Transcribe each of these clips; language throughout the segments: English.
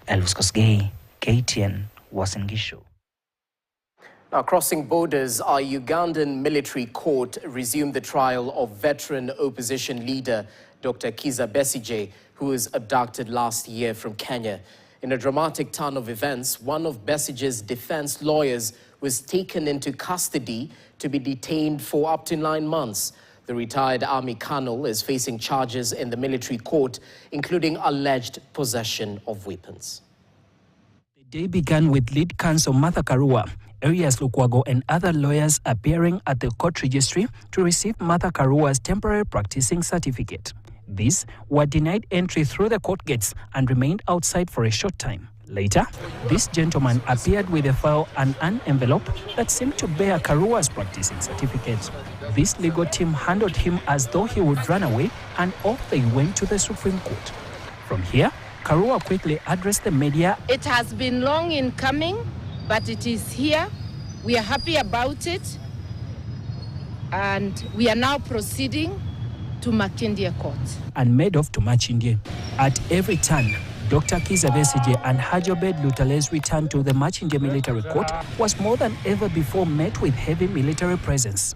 Elvis Kosgei, KTN, Uasin Gishu. Now, crossing borders, our Ugandan military court resumed the trial of veteran opposition leader Dr. Kizza Besigye, who was abducted last year from Kenya. In a dramatic turn of events, one of Besigye's defense lawyers was taken into custody to be detained for up to 9 months. The retired army colonel is facing charges in the military court, including alleged possession of weapons. The day began with lead counsel Martha Karua, Arias Lukwago and other lawyers appearing at the court registry to receive Martha Karua's temporary practicing certificate. These were denied entry through the court gates and remained outside for a short time. Later, this gentleman appeared with a file and an envelope that seemed to bear Karua's practicing certificate. This legal team handled him as though he would run away, and off they went to the Supreme Court. From here, Karua quickly addressed the media. It has been long in coming, but it is here. We are happy about it, and we are now proceeding to Makindye Court. And made off to Makindye. At every turn, Dr. Kizza Besigye and Hajobed Lutale's return to the Makindye military court was more than ever before met with heavy military presence.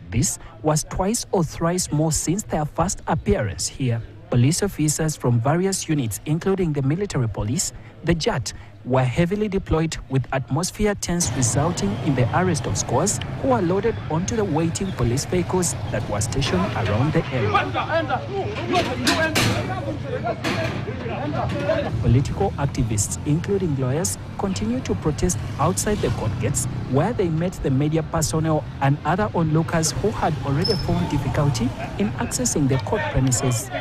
This was twice or thrice more since their first appearance here. Police officers from various units, including the military police, the JAT, were heavily deployed with atmosphere tense, resulting in the arrest of scores who were loaded onto the waiting police vehicles that were stationed around the area. Political activists, including lawyers, continue to protest outside the court gates, where they met the media personnel and other onlookers who had already found difficulty in accessing the court premises.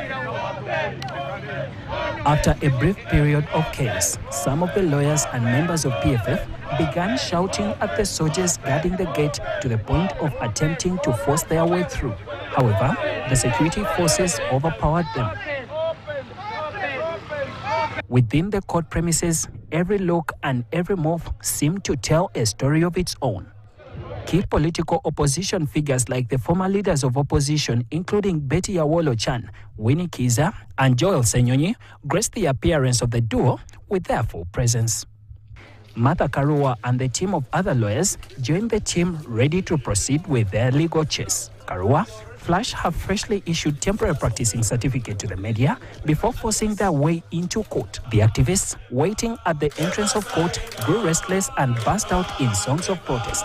After a brief period of chaos, some of the lawyers and members of PFF began shouting at the soldiers guarding the gate to the point of attempting to force their way through. However, the security forces overpowered them. Within the court premises, every look and every move seemed to tell a story of its own. Key political opposition figures like the former leaders of opposition, including Betty Awolo-Chan, Winnie Kizza, and Joel Senyonyi, graced the appearance of the duo with their full presence. Martha Karua and the team of other lawyers joined the team ready to proceed with their legal chase. Karua flashed her freshly issued temporary practicing certificate to the media before forcing their way into court. The activists waiting at the entrance of court grew restless and burst out in songs of protest.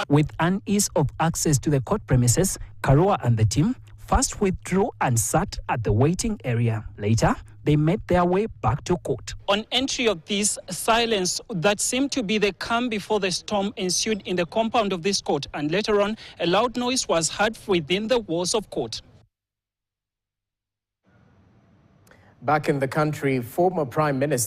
With an ease of access to the court premises, Karua and the team first withdrew and sat at the waiting area. Later, they made their way back to court. On entry of this, silence that seemed to be the calm before the storm ensued in the compound of this court, and later on, a loud noise was heard within the walls of court. Back in the country, former Prime Minister